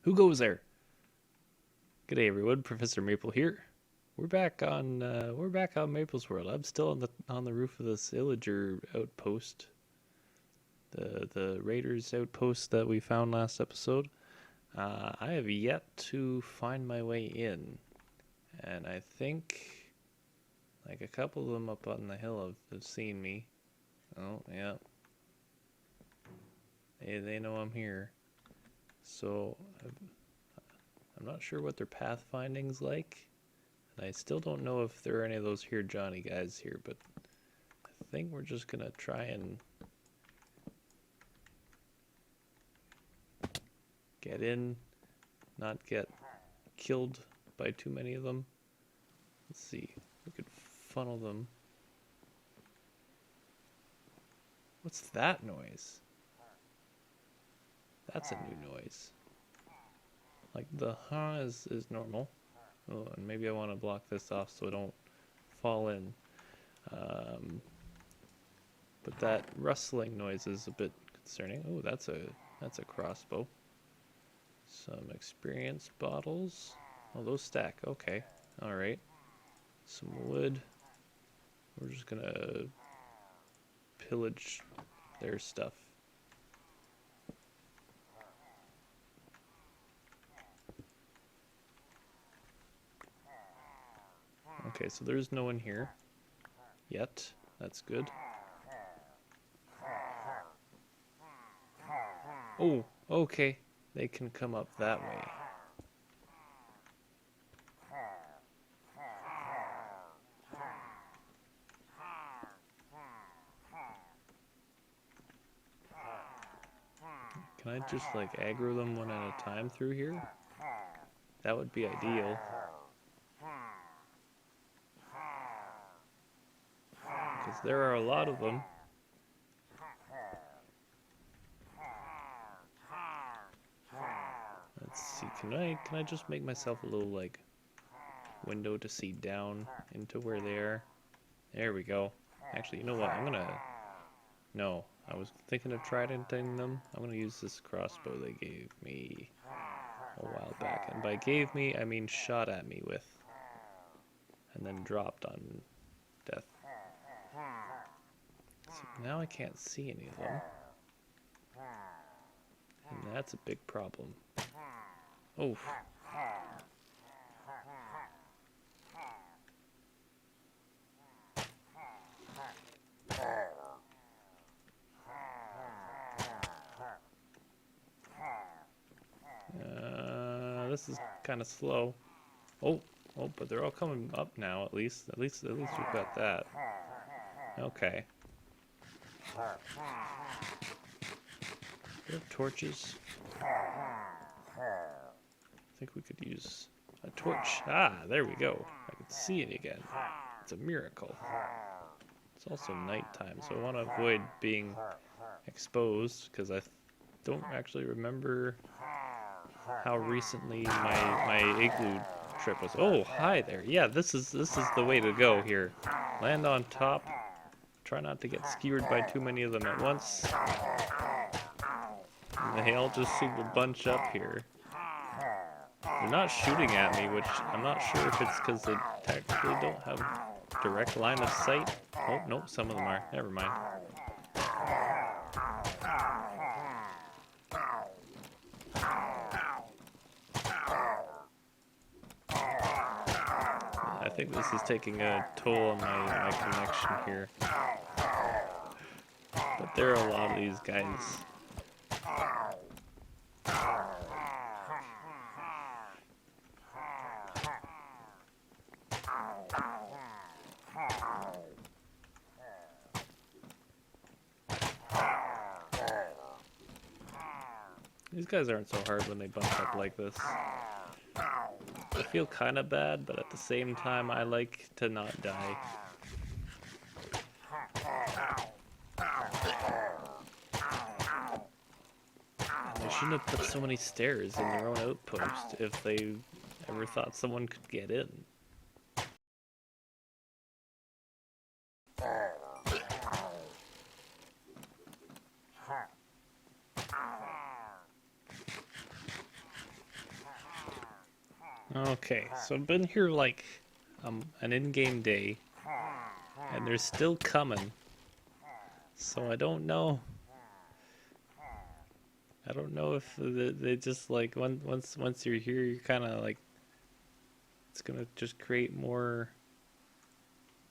Who goes there? G'day everyone, Professor Maple here. We're back on Maple's World. I'm still on the roof of this Illager outpost, the Raiders outpost that we found last episode. I have yet to find my way in, and I think like a couple of them up on the hill have seen me. Oh yeah, they know I'm here. So I'm not sure what their pathfinding's like. And I still don't know if there are any of those here Johnny guys here, but I think we're just gonna try and get in, not get killed by too many of them. Let's see, we could funnel them. What's that noise? That's a new noise. Like the huh is normal. Oh, and maybe I want to block this off so I don't fall in. But that rustling noise is a bit concerning. Oh, that's a crossbow. Some experience bottles. Oh, those stack. Okay. All right. Some wood. We're just gonna pillage their stuff. Okay, so there's no one here yet. That's good. Oh, okay. They can come up that way. Can I just like aggro them one at a time through here? That would be ideal. Because there are a lot of them. Let's see, can I just make myself a little like window to see down into where they are? There we go. Actually, you know what? No, I was thinking of tridentting them. I'm gonna use this crossbow they gave me a while back. And by gave me, I mean shot at me with. And then dropped on death. So now I can't see any of them. And that's a big problem. Oh. This is kind of slow. Oh, but they're all coming up now. At least we've got that. Okay. Do we have torches? I think we could use a torch. Ah, there we go. I can see it again. It's a miracle. It's also nighttime, so I want to avoid being exposed because I don't actually remember how recently my igloo trip was. Oh, hi there. Yeah, this is the way to go here. Land on top. Try not to get skewered by too many of them at once. And they all just seem to bunch up here. They're not shooting at me, which I'm not sure if it's because they technically don't have direct line of sight. Oh, nope, some of them are. Never mind. I think this is taking a toll on my connection here. But there are a lot of these guys. These guys aren't so hard when they bunch up like this. I feel kind of bad, but at the same time, I like to not die. They shouldn't have put so many stairs in their own outpost if they ever thought someone could get in. Okay, so I've been here like an in-game day, and they're still coming. So I don't know. I don't know if they just like once you're here, you're kind of like it's gonna just create more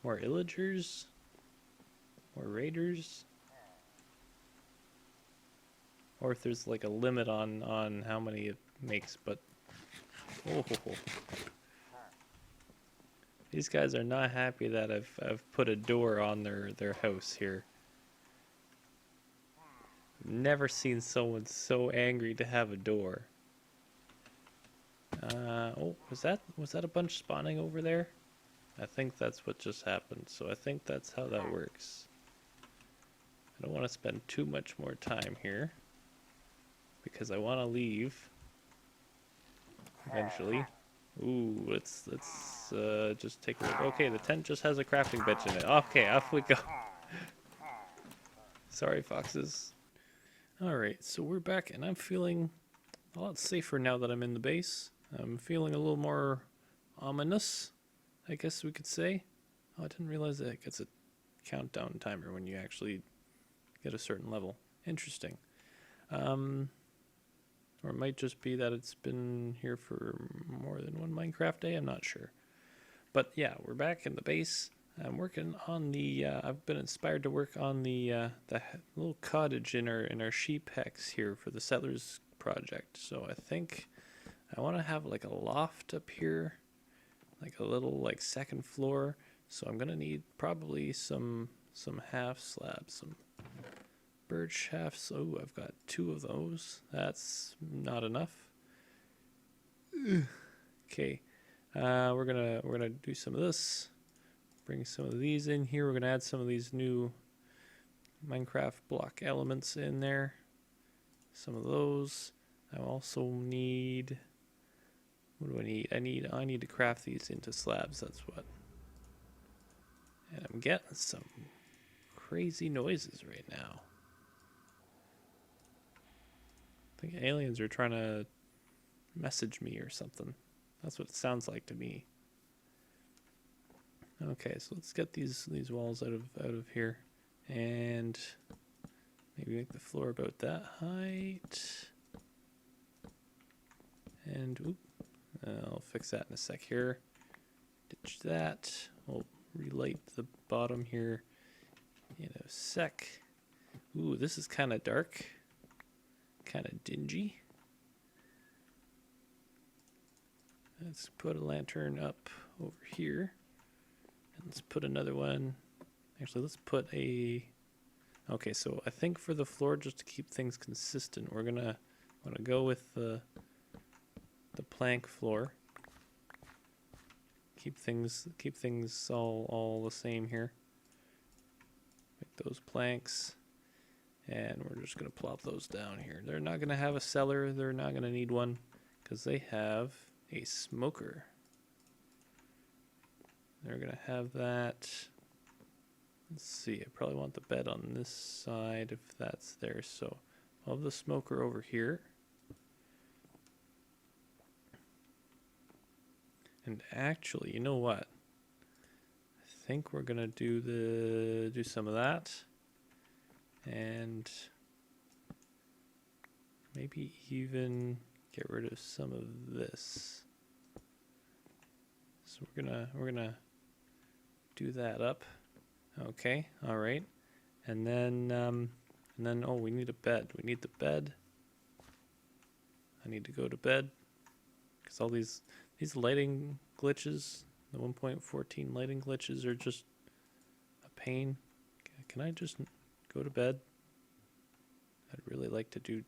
illagers, more raiders, or if there's like a limit on how many it makes. But oh, these guys are not happy that I've put a door on their house here. Never seen someone so angry to have a door. Oh, was that a bunch spawning over there? I think that's what just happened. So I think that's how that works. I don't want to spend too much more time here because I want to leave eventually. Ooh, let's just take a look. Okay, the tent just has a crafting bench in it. Okay, off we go. Sorry, foxes. Alright, so we're back and I'm feeling a lot safer now that I'm in the base. I'm feeling a little more ominous, I guess we could say. Oh, I didn't realize that it gets a countdown timer when you actually get a certain level. Interesting. Or it might just be that it's been here for more than one Minecraft day, I'm not sure. But yeah, we're back in the base. I'm working on the. I've been inspired to work on the little cottage in our sheep hex here for the settlers project. So I think I want to have like a loft up here, like a little like second floor. So I'm gonna need probably some half slabs, some birch halves. Oh, I've got 2 of those. That's not enough. Okay, we're gonna do some of this. Bring some of these in here. We're going to add some of these new Minecraft block elements in there. Some of those. I also need... What do I need? I need to craft these into slabs. That's what. And I'm getting some crazy noises right now. I think aliens are trying to message me or something. That's what it sounds like to me. Okay, so let's get these walls out of here, and maybe make the floor about that height. And oop, I'll fix that in a sec here. Ditch that. We'll relight the bottom here in a sec. Ooh, this is kind of dark, kind of dingy. Let's put a lantern up over here. Let's put another one. Actually, let's put a... Okay, so I think for the floor, just to keep things consistent, we're gonna go with the plank floor. Keep things all the same here. Make those planks, and we're just gonna plop those down here. They're not gonna have a cellar. They're not gonna need one because they have a smoker. They're gonna have that. Let's see, I probably want the bed on this side if that's there. So I'll have the smoker over here. And actually, you know what? I think we're gonna do some of that. And maybe even get rid of some of this. So we're gonna do that up. Okay, all right. And then oh, we need a bed. We need the bed. I need to go to bed because all these lighting glitches, the 1.14 lighting glitches are just a pain. Can I just go to bed? I'd really like to do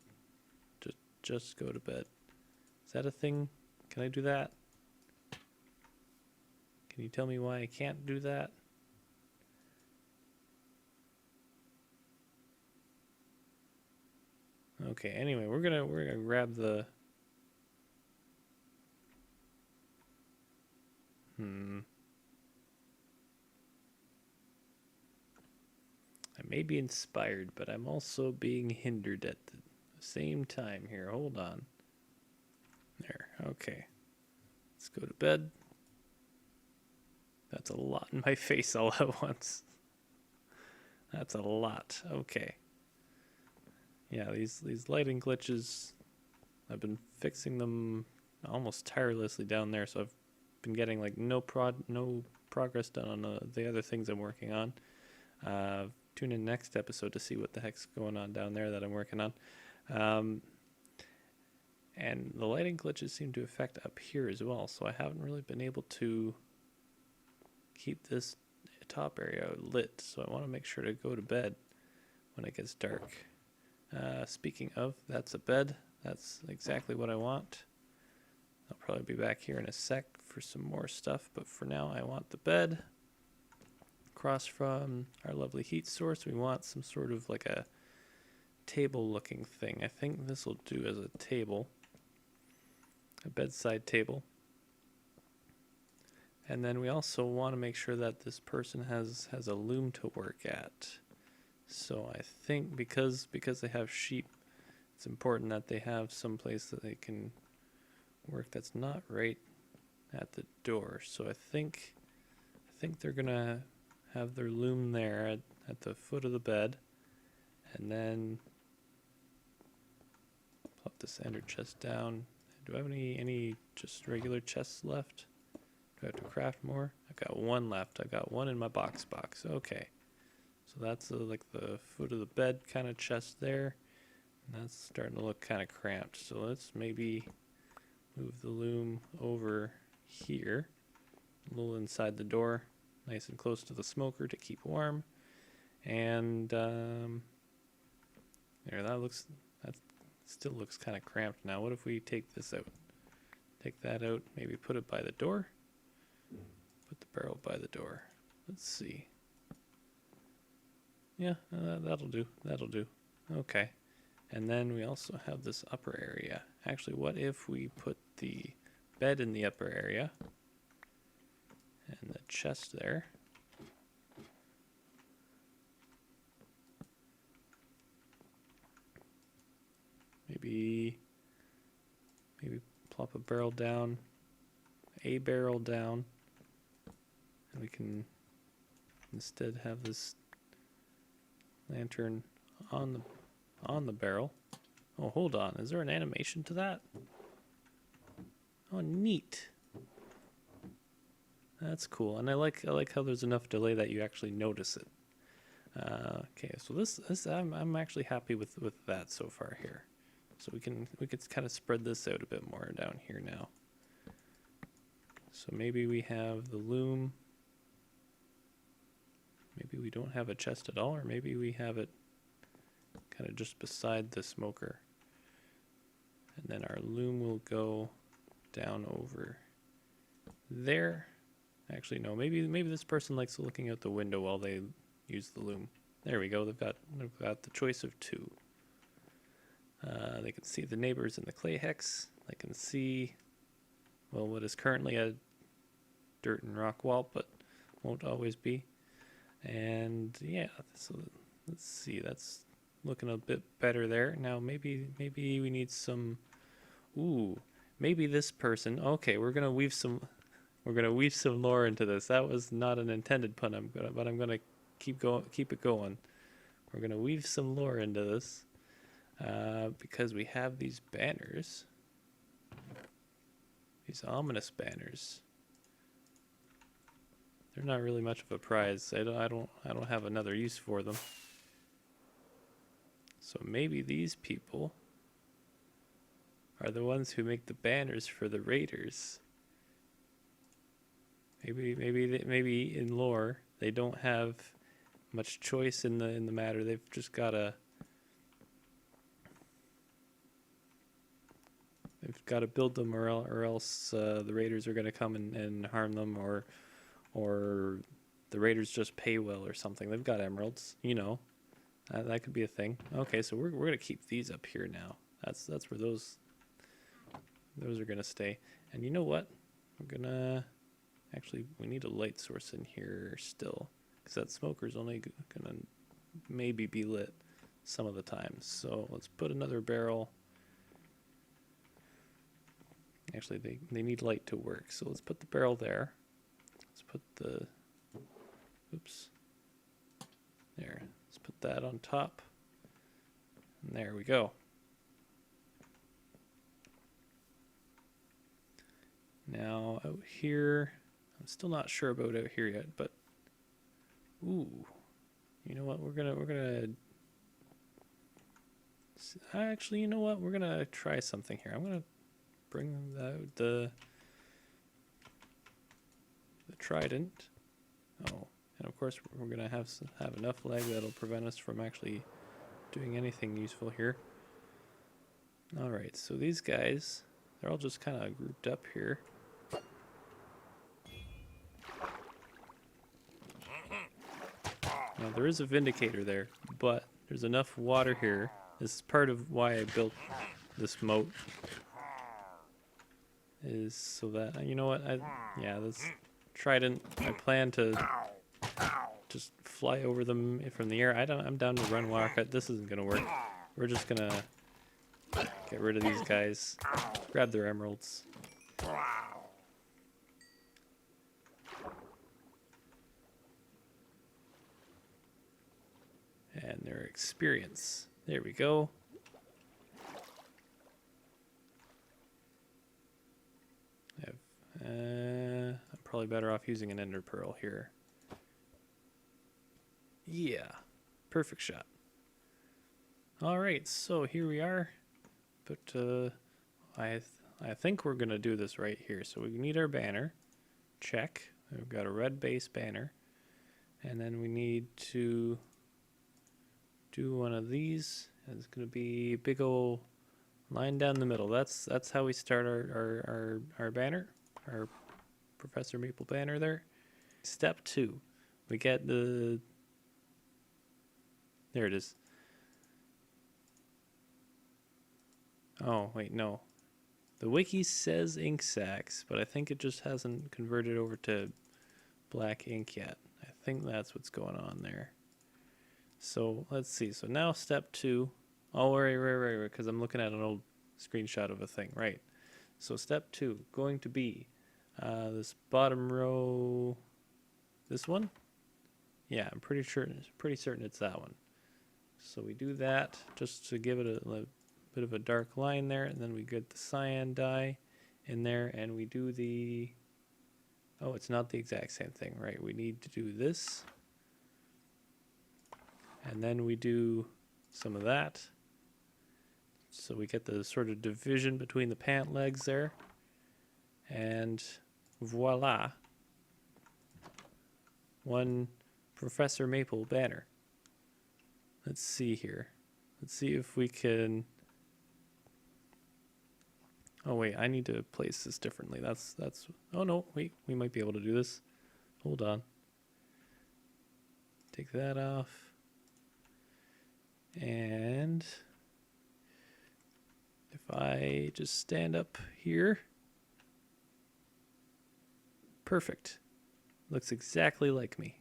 just go to bed. Is that a thing? Can I do that? Can you tell me why I can't do that? Okay, anyway, we're gonna grab the I may be inspired, but I'm also being hindered at the same time here. Hold on. There. Okay. Let's go to bed. That's a lot in my face all at once. That's a lot. Okay. Yeah, these lighting glitches, I've been fixing them almost tirelessly down there, so I've been getting like no progress done on the other things I'm working on. Tune in next episode to see what the heck's going on down there that I'm working on. And the lighting glitches seem to affect up here as well, so I haven't really been able to keep this top area lit, so I want to make sure to go to bed when it gets dark. Speaking of, that's a bed. That's exactly what I want. I'll probably be back here in a sec for some more stuff, but for now I want the bed. Across from our lovely heat source, we want some sort of like a table looking thing. I think this will do as a table, a bedside table. And then we also want to make sure that this person has a loom to work at. So I think because they have sheep, it's important that they have some place that they can work that's not right at the door. So I think they're gonna have their loom there at the foot of the bed, and then plop this ender chest down. Do I have any just regular chests left? Do I have to craft more? I got one left. I got one in my box. Okay. So that's like the foot of the bed kind of chest there. And that's starting to look kind of cramped. So let's maybe move the loom over here, a little inside the door, nice and close to the smoker to keep warm. And there, that still looks kind of cramped now. What if we take this out? Take that out, maybe put it by the door. Put the barrel by the door. Let's see. Yeah, that'll do. Okay. And then we also have this upper area. Actually, what if we put the bed in the upper area and the chest there? Maybe plop a barrel down, and we can instead have this lantern on the barrel. Oh, hold on. Is there an animation to that? Oh, neat. That's cool. And I like how there's enough delay that you actually notice it. Okay, so this I'm actually happy with that so far here. So we could kind of spread this out a bit more down here now. So maybe we have the loom. Maybe we don't have a chest at all, or maybe we have it kind of just beside the smoker. And then our loom will go down over there. Actually, no, maybe this person likes looking out the window while they use the loom. There we go, they've got the choice of two. They can see the neighbors in the clay hex. They can see, well, what is currently a dirt and rock wall, but won't always be. And yeah, so let's see, that's looking a bit better there. Now maybe we need some, maybe this person, okay, we're gonna weave some lore into this. That was not an intended pun, but I'm gonna keep it going. We're gonna weave some lore into this, because we have these banners, these ominous banners. They're not really much of a prize. I don't have another use for them. So maybe these people are the ones who make the banners for the raiders. Maybe in lore they don't have much choice in the matter. They've just gotta build them, or else the raiders are gonna come and harm them, or the raiders just pay well or something. They've got emeralds, you know. That could be a thing. Okay, so we're gonna keep these up here now. That's where those are gonna stay. And you know what? We're gonna we need a light source in here still, because that smoker's only gonna maybe be lit some of the time. So let's put another barrel Actually, they need light to work. So let's put the barrel there. Let's put the, oops, there. Let's put that on top. And there we go. Now out here, I'm still not sure about out here yet, but ooh, you know what? We're gonna actually, you know what? We're gonna try something here. I'm gonna bring out the trident. Oh, and of course we're gonna have enough leg that'll prevent us from actually doing anything useful here. All right, so these guys, they're all just kind of grouped up here. Now there is a vindicator there, but there's enough water here. This is part of why I built this moat. Is so that, you know what, yeah, this trident, I plan to just fly over them from the air. I'm down to run wildcat. This isn't gonna work. We're just gonna get rid of these guys, grab their emeralds. And their experience. There we go. I'm probably better off using an ender pearl here. Yeah, perfect shot. All right, so here we are. But I think we're gonna do this right here. So we need our banner. Check. We've got a red base banner, and then we need to do one of these. It's gonna be a big old line down the middle. That's how we start our banner, our Professor Maple banner there. Step 2, we get the, there it is. Oh wait, no, the wiki says ink sacs, but I think it just hasn't converted over to black ink yet. I think that's what's going on there. So let's see. So now step 2. Oh, right, because I'm looking at an old screenshot of a thing, right? So step 2, going to be this bottom row, this one? Yeah, I'm pretty certain it's that one. So we do that just to give it a bit of a dark line there, and then we get the cyan dye in there, and we do the, oh, it's not the exact same thing, right? We need to do this, and then we do some of that. So we get the sort of division between the pant legs there, and voila, one Professor Maple banner. Let's see here. Let's see if we can, oh wait, I need to place this differently. That's, oh no, wait, we might be able to do this. Hold on. Take that off. And if I just stand up here, perfect. Looks exactly like me.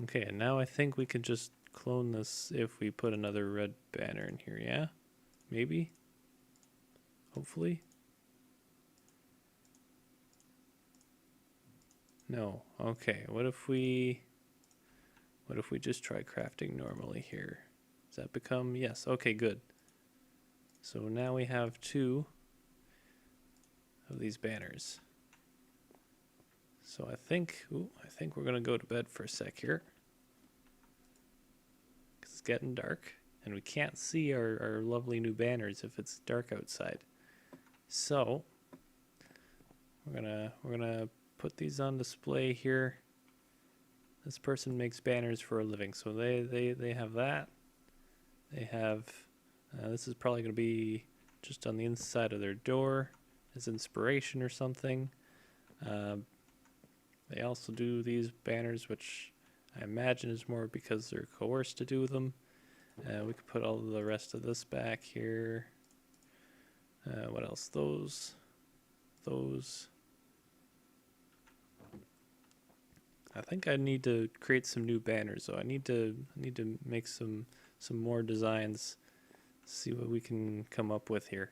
Okay, and now I think we can just clone this if we put another red banner in here, yeah? Maybe? Hopefully? No. Okay, what if we just try crafting normally here? Does that become, yes, okay, good. So now we have 2 of these banners. So I think we're gonna go to bed for a sec here, because it's getting dark and we can't see our lovely new banners if it's dark outside. So we're gonna put these on display here. This person makes banners for a living, so they have that. They have this is probably gonna be just on the inside of their door as inspiration or something. They also do these banners, which I imagine is more because they're coerced to do them. We could put all of the rest of this back here. What else? Those. I think I need to create some new banners, so I need to make some more designs. See what we can come up with here.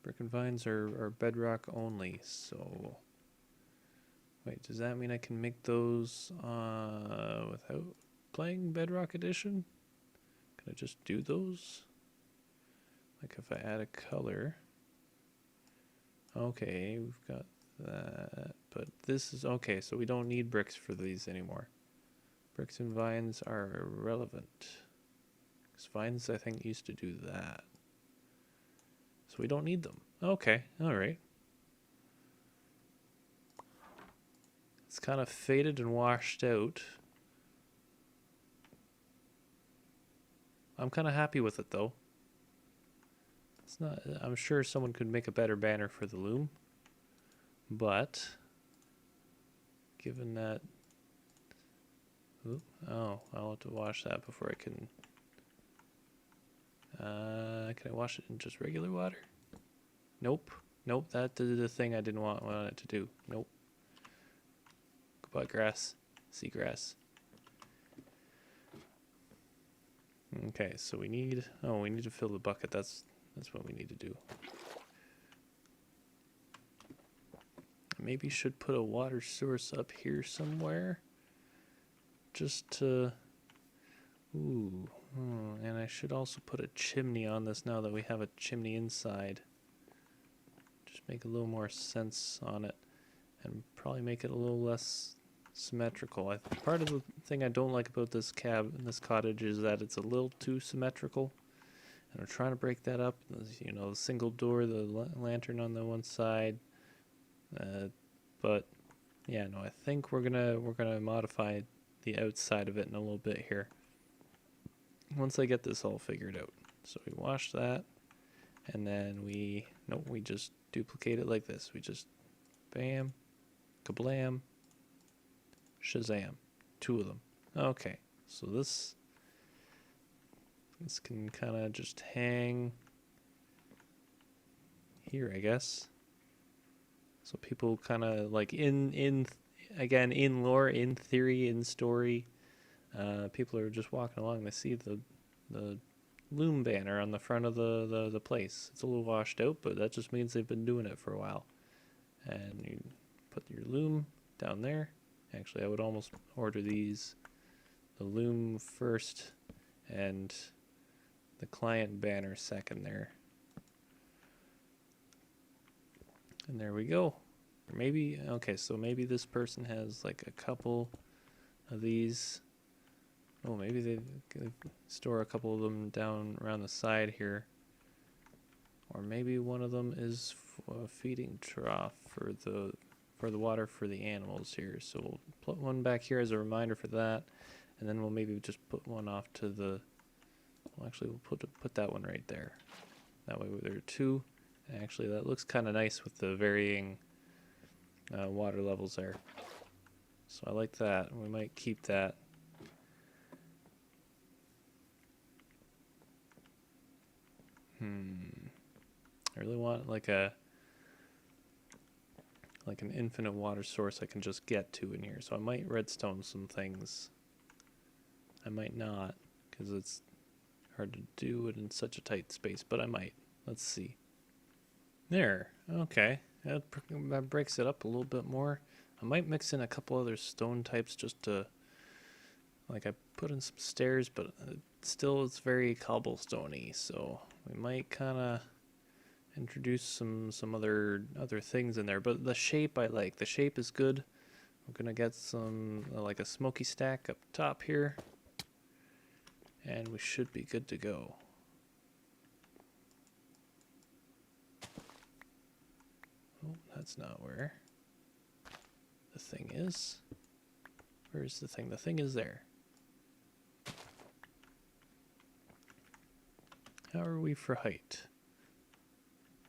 Brick and vines are bedrock only, so... Wait, does that mean I can make those without playing Bedrock Edition? Can I just do those? Like if I add a color... Okay, we've got that, but this is... Okay, so we don't need bricks for these anymore. Bricks and vines are irrelevant. Because vines, I think, used to do that. So we don't need them. Okay, alright. It's kind of faded and washed out. I'm kind of happy with it, though. It's not... I'm sure someone could make a better banner for the Loom. But... Given that... Ooh, oh, I'll have to wash that before I can... can I wash it in just regular water? Nope. Nope, that did the thing I didn't want it to do. Nope. Goodbye, grass. Seagrass. Okay, so we need... Oh, we need to fill the bucket. That's what we need to do. Maybe should put a water source up here somewhere. Just to... Ooh. And I should also put a chimney on this now that we have a chimney inside. Just make a little more sense on it. And probably make it a little less symmetrical. Part of the thing I don't like about this cottage is that it's a little too symmetrical. And I'm trying to break that up. You know, the single door, the lantern on the one side. But yeah, no, I think we're gonna modify the outside of it in a little bit here. Once I get this all figured out. So we wash that, and then we just duplicate it like this. We just bam, kablam, shazam. 2 of them. Okay, so this can kind of just hang here, I guess. So people kind of like in lore, in theory, in story, people are just walking along. They see the Loom banner on the front of the place. It's a little washed out, but that just means they've been doing it for a while. And you put your Loom down there. Actually, I would almost order these, the Loom first and the client banner second there. And there we go. Maybe, okay, so maybe this person has like a couple of these. Oh, maybe they store a couple of them down around the side here. Or maybe one of them is a feeding trough for the water for the animals here. So we'll put one back here as a reminder for that. And then we'll maybe just put one off to the... Well, actually, we'll put that one right there. That way there are 2. And actually, that looks kind of nice with the varying water levels there. So I like that. We might keep that. I really want like an infinite water source I can just get to in here. So I might redstone some things. I might not, because it's hard to do it in such a tight space, but I might. Let's see. There. Okay. That breaks it up a little bit more. I might mix in a couple other stone types just to... Like I put in some stairs, but still it's very cobblestone-y, so we might kind of introduce some other things in there. But the shape I like. The shape is good. We're going to get some, like a smoky stack up top here. And we should be good to go. Oh, that's not where the thing is. Where's the thing? The thing is there. How are we for height?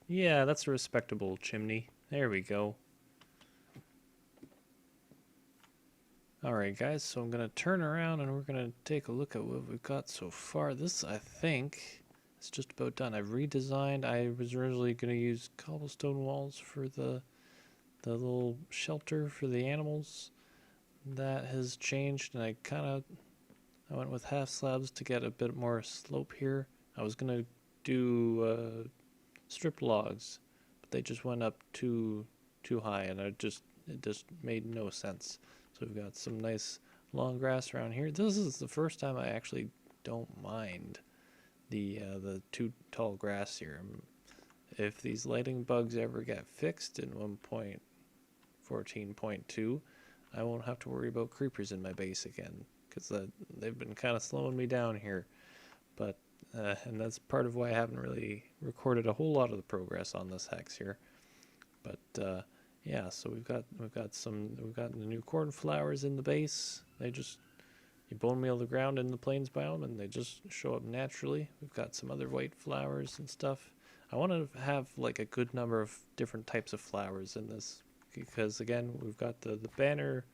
Yeah, that's a respectable chimney. There we go. Alright guys, so I'm going to turn around and we're going to take a look at what we've got so far. This, I think, is just about done. I've redesigned. I was originally going to use cobblestone walls for the little shelter for the animals. That has changed, and I went with half slabs to get a bit more slope here. I was going to do strip logs they just went up too high, and it just made no sense. So we've got some nice long grass around here. This is the first time I actually don't mind the too tall grass here. If these lighting bugs ever get fixed in 1.14.2, I won't have to worry about creepers in my base again, because they've been kind of slowing me down here. But and that's part of why I haven't really recorded a whole lot of the progress on this hex here. But yeah, so we've got the new cornflowers in the base. You bone meal the ground in the plains biome, and they just show up naturally. We've got some other white flowers and stuff. I want to have like a good number of different types of flowers in this, because again, we've got the banner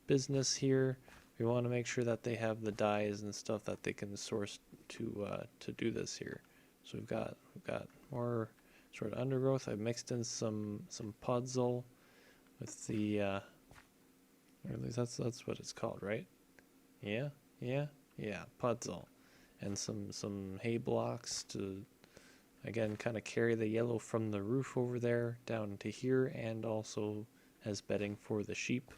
business here. We want to make sure that they have the dyes and stuff that they can source to do this here. So we've got more sort of undergrowth. I've mixed in some podzol with the or at least that's what it's called, right? Yeah, podzol, and some hay blocks to again kind of carry the yellow from the roof over there down to here, and also as bedding for the sheep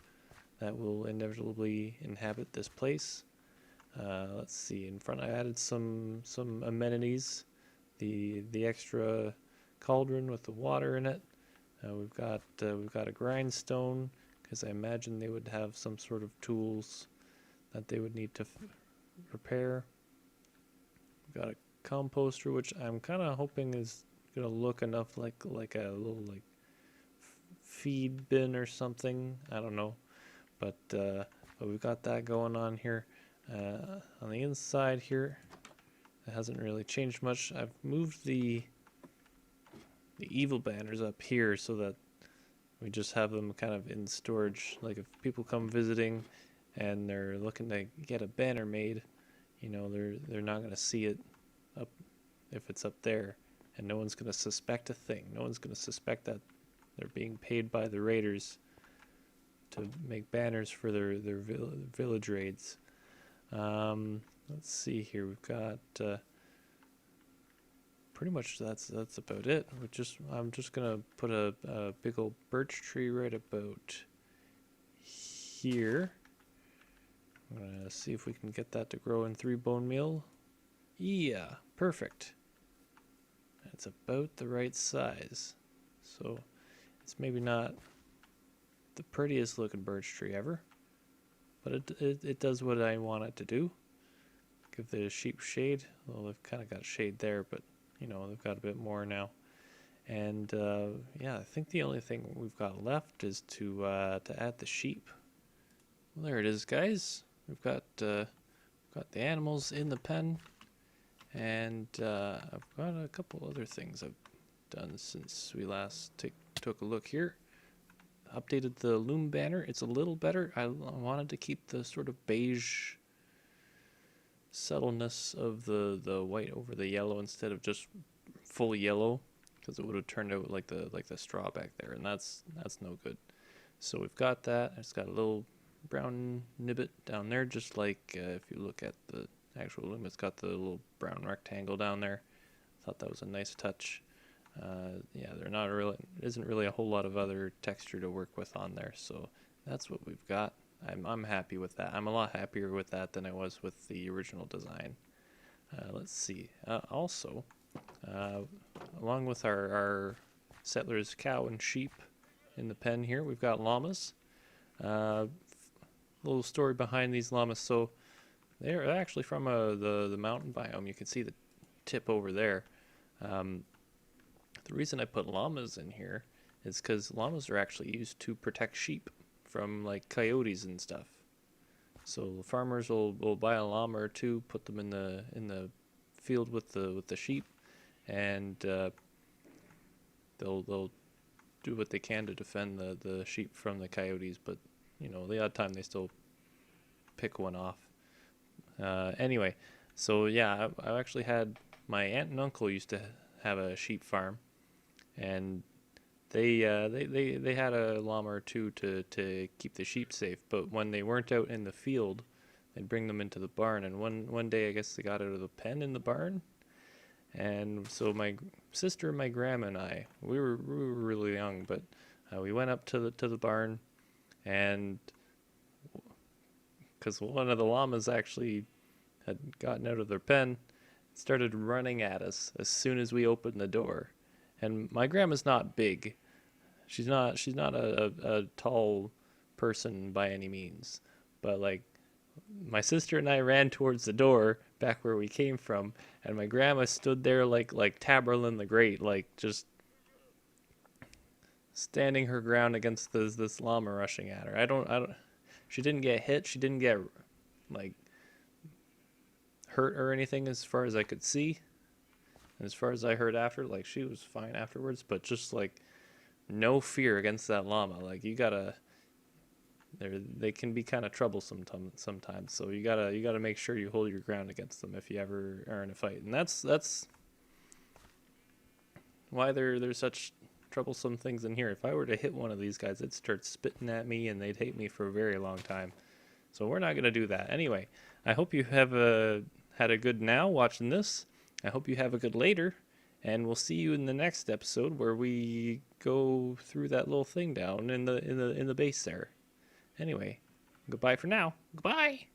that will inevitably inhabit this place. Let's see, in front I added some amenities, the extra cauldron with the water in it. We've got a grindstone, because I imagine they would have some sort of tools that they would need to repair. We've got a composter, which I'm kind of hoping is gonna look enough like a little like feed bin or something. I don't know, but we've got that going on here. On the inside here, it hasn't really changed much. I've moved the evil banners up here so that we just have them kind of in storage. Like if people come visiting and they're looking to get a banner made, you know, they're not going to see it up if it's up there, and no one's going to suspect a thing. No one's going to suspect that they're being paid by the raiders to make banners for their village raids. Let's see here. We've got pretty much that's about it. I'm just gonna put a big old birch tree right about here. I'm gonna see if we can get that to grow in 3 bone meal. Yeah, perfect. It's about the right size. So it's maybe not the prettiest looking birch tree ever, but it does what I want it to do. Give the sheep shade. Well, they've kind of got shade there, but you know, they've got a bit more now. And yeah, I think the only thing we've got left is to add the sheep. Well, there it is, guys. We've got the animals in the pen, and I've got a couple other things I've done since we last took a look here. Updated the Loom banner. It's a little better. I wanted to keep the sort of beige subtleness of the white over the yellow instead of just full yellow, because it would have turned out like the straw back there, and that's no good. So we've got that. It's got a little brown nibbit down there, just like if you look at the actual Loom, it's got the little brown rectangle down there. Thought that was a nice touch. Yeah, isn't really a whole lot of other texture to work with on there, so that's what we've got. I'm happy with that. I'm a lot happier with that than I was with the original design. Let's see. Also, along with our settlers, cow and sheep in the pen here, we've got llamas. Little story behind these llamas. So they're actually from the mountain biome. You can see the tip over there. The reason I put llamas in here is because llamas are actually used to protect sheep from like coyotes and stuff. So farmers will buy a llama or two, put them in the field with the sheep, and they'll do what they can to defend the sheep from the coyotes. But you know, the odd time they still pick one off. Anyway, so yeah, I actually had my aunt and uncle used to have a sheep farm, and they had a llama or two to keep the sheep safe. But when they weren't out in the field, they'd bring them into the barn. And one day, I guess they got out of the pen in the barn, And so my sister, my grandma, and I, we were really young, but we went up to the barn, and because one of the llamas actually had gotten out of their pen, started running at us as soon as we opened the door. And my grandma's not big. She's not a tall person by any means. But like my sister and I ran towards the door back where we came from, and my grandma stood there like Tamerlane the Great, like just standing her ground against this llama rushing at her. I don't. She didn't get hit. She didn't get like hurt or anything as far as I could see. And as far as I heard after, like she was fine afterwards, but just like no fear against that llama. Like you gotta, they can be kind of troublesome sometimes. So you gotta make sure you hold your ground against them if you ever are in a fight. And that's why there's such troublesome things in here. If I were to hit one of these guys, it'd start spitting at me and they'd hate me for a very long time. So we're not gonna do that. Anyway, I hope you have had a good now watching this. I hope you have a good later. And we'll see you in the next episode where we go through that little thing down in the base there. Anyway, goodbye for now. Goodbye.